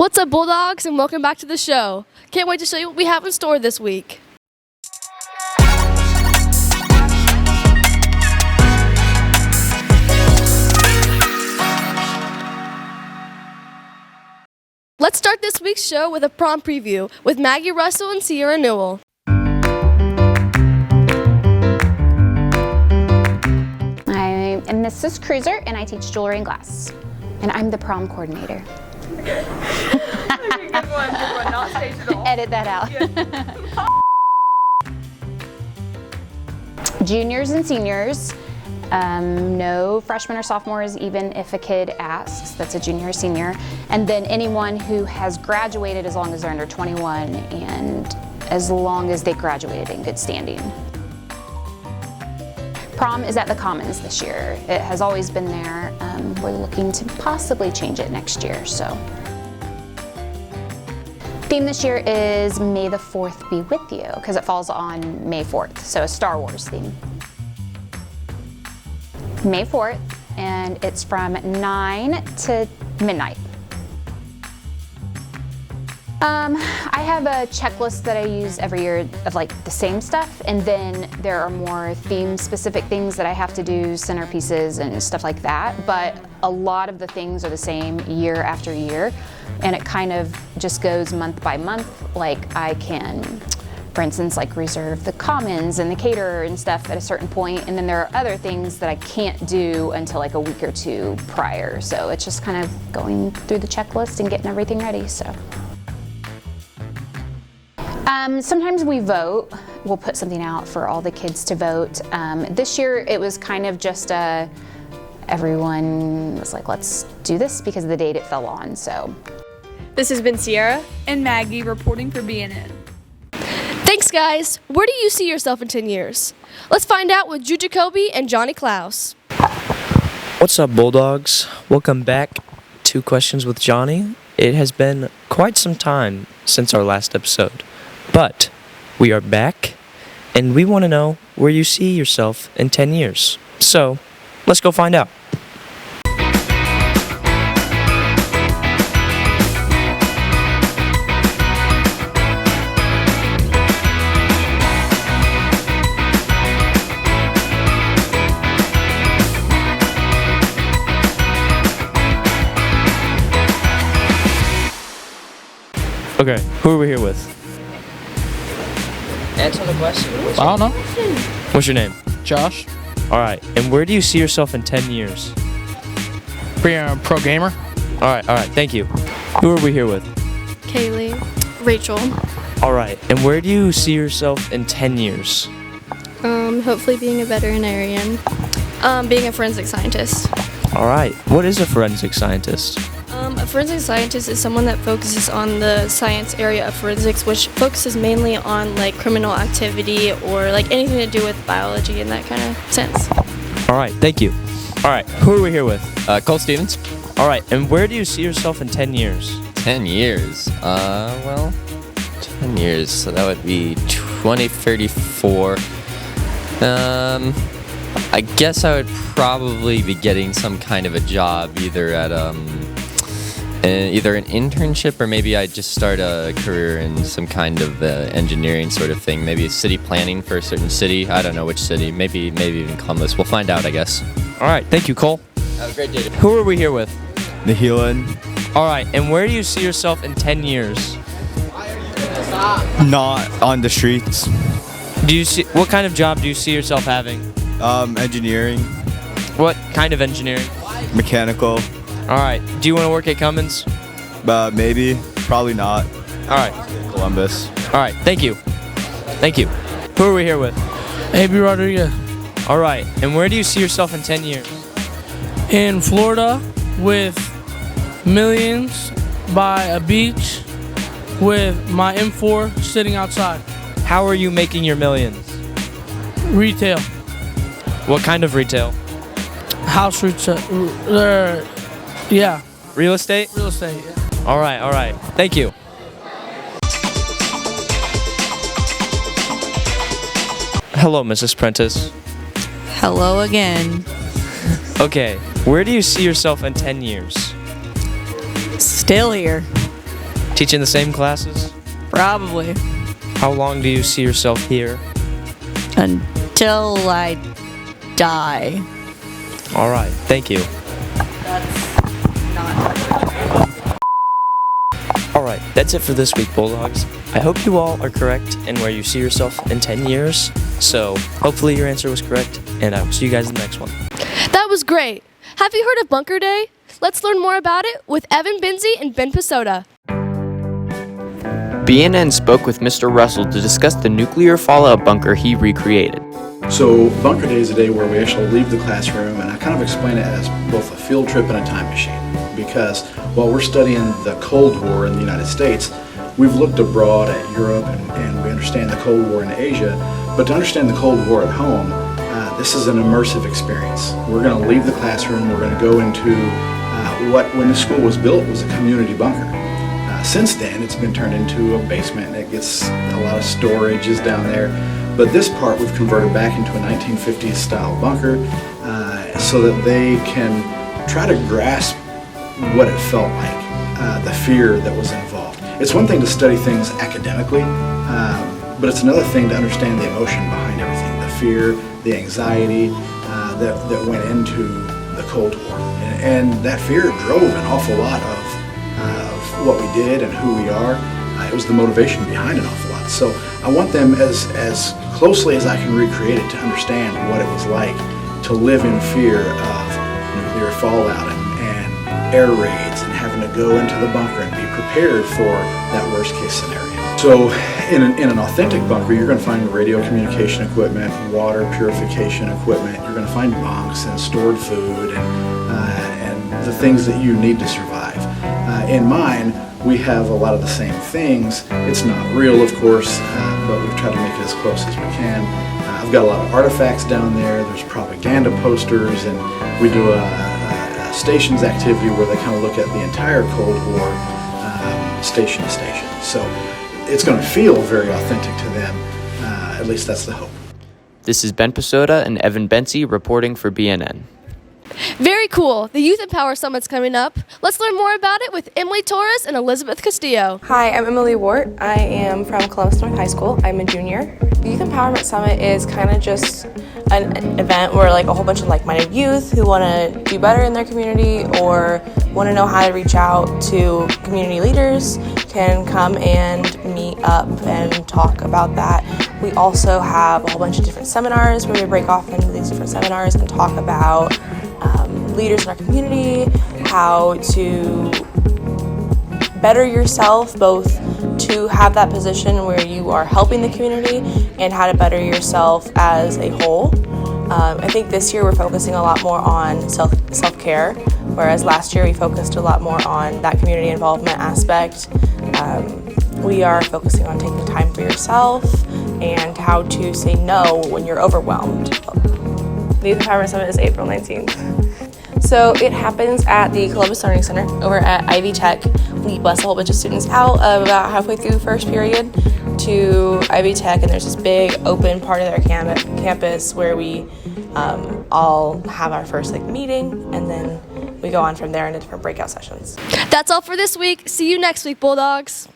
What's up, Bulldogs, and welcome back to the show. Can't wait to show you what we have in store this week. Let's start this week's show with a prom preview with Maggie Russell and Sierra Newell. I'm Mrs. Cruiser, and I teach jewelry and glass. And I'm the prom coordinator. Good one, not staged at all. Edit that out. Juniors and seniors, no freshmen or sophomores, even if a kid asks, that's a junior or senior. And then anyone who has graduated as long as they're under 21 and as long as they graduated in good standing. Prom is at the Commons this year. It has always been there. We're looking to possibly change it next year, so. Theme this year is May the 4th be with you, because it falls on May 4th, so a Star Wars theme. May 4th, and it's from 9 to midnight. I have a checklist that I use every year of like the same stuff, and then there are more theme-specific things that I have to do, centerpieces and stuff like that, but a lot of the things are the same year after year, and it kind of just goes month by month. Like I can, for instance, like reserve the commons and the caterer and stuff at a certain point, and then there are other things that I can't do until like a week or two prior, so it's just kind of going through the checklist and getting everything ready, so. Sometimes we vote. We'll put something out for all the kids to vote. This year it was kind of just everyone was like, let's do this because of the date it fell on, so. This has been Sierra And Maggie reporting for BNN. Thanks, guys. Where do you see yourself in 10 years? Let's find out with Drew Jacoby and Johnny Klaus. What's up, Bulldogs? Welcome back to Questions with Johnny. It has been quite some time since our last episode, but we are back, and we want to know where you see yourself in 10 years. So, let's go find out. Okay, who are we here with? Answer the question. I don't know. What's your name? Josh, Alright, and where do you see yourself in 10 years? pro gamer. Alright, thank you. Who are we here with? Kaylee, Rachel, Alright, and where do you see yourself in 10 years? hopefully being a veterinarian, being a forensic scientist. Alright, what is a forensic scientist? A forensic scientist is someone that focuses on the science area of forensics, which focuses mainly on like criminal activity or like anything to do with biology in that kind of sense. Alright, thank you. Alright, who are we here with? Cole Stevens. Alright, and where do you see yourself in 10 years? 10 years. 10 years. So that would be 2034. I guess I would probably be getting some kind of a job, either at either an internship, or maybe I'd just start a career in some kind of engineering sort of thing. Maybe city planning for a certain city. I don't know which city. Maybe even Columbus. We'll find out, I guess. Alright, thank you, Cole. Have a great day. Who are we here with? Nahilan. Alright, and where do you see yourself in 10 years? Not on the streets. What kind of job do you see yourself having? Engineering, What kind of engineering? mechanical, Alright, do you want to work at Cummins? maybe, probably not. Alright, Columbus. alright, thank you. Thank you. Who are we here with? AB Rodriguez. Alright, and where do you see yourself in 10 years? In Florida with millions by a beach with my M4 sitting outside. How are you making your millions? Retail. What kind of retail? House retail. Yeah. Real estate? Real estate. Yeah. Alright, thank you. Hello, Mrs. Prentice. Hello again. Okay, where do you see yourself in 10 years? Still here. Teaching the same classes? Probably. How long do you see yourself here? Until I die. All right, thank you. All right, that's it for this week, Bulldogs. I hope you all are correct in where you see yourself in 10 years. So hopefully your answer was correct, and I will see you guys in the next one. That was great. Have you heard of Bunker Day? Let's learn more about it with Evan Binzi and Ben Pisoda. BNN spoke with Mr. Russell to discuss the nuclear fallout bunker he recreated. So Bunker Day is a day where we actually leave the classroom, and I kind of explain it as both a field trip and a time machine. Because while we're studying the Cold War in the United States, we've looked abroad at Europe and we understand the Cold War in Asia. But to understand the Cold War at home, this is an immersive experience. We're going to leave the classroom, we're going to go into what, when the school was built, was a community bunker. Since then, it's been turned into a basement, and it gets a lot of storage is down there. But this part we've converted back into a 1950s style bunker so that they can try to grasp what it felt like, the fear that was involved. It's one thing to study things academically, but it's another thing to understand the emotion behind everything, the fear, the anxiety that went into the Cold War. And that fear drove an awful lot of what we did and who we are. It was the motivation behind an awful lot. So I want them as closely as I can recreate it to understand what it was like to live in fear of nuclear fallout and air raids and having to go into the bunker and be prepared for that worst case scenario. So in an authentic bunker, you're going to find radio communication equipment, water purification equipment, you're going to find bunks and stored food and the things that you need to survive. In mine, we have a lot of the same things. It's not real, of course, but we've tried to make it as close as we can. I've got a lot of artifacts down there. There's propaganda posters, and we do a stations activity where they kind of look at the entire Cold War, station to station. So it's going to feel very authentic to them. At least that's the hope. This is Ben Pisoda and Evan Benzi reporting for BNN. Very cool. The Youth Empower Summit's coming up. Let's learn more about it with Emily Torres and Elizabeth Castillo. Hi, I'm Emily Wart. I am from Columbus North High School. I'm a junior. The Youth Empowerment Summit is kind of just an event where like a whole bunch of like-minded youth who want to do better in their community or want to know how to reach out to community leaders can come and meet up and talk about that. We also have a whole bunch of different seminars where we break off into these different seminars and talk about leaders in our community, how to better yourself, both to have that position where you are helping the community and how to better yourself as a whole. I think this year we're focusing a lot more on self-care, whereas last year we focused a lot more on that community involvement aspect. We are focusing on taking time for yourself and how to say no when you're overwhelmed. The Youth Empowerment Summit is April 19th. So it happens at the Columbus Learning Center over at Ivy Tech. We bus a whole bunch of students out about halfway through first period to Ivy Tech, and there's this big open part of their campus where we all have our first meeting, and then we go on from there into different breakout sessions. That's all for this week. See you next week, Bulldogs.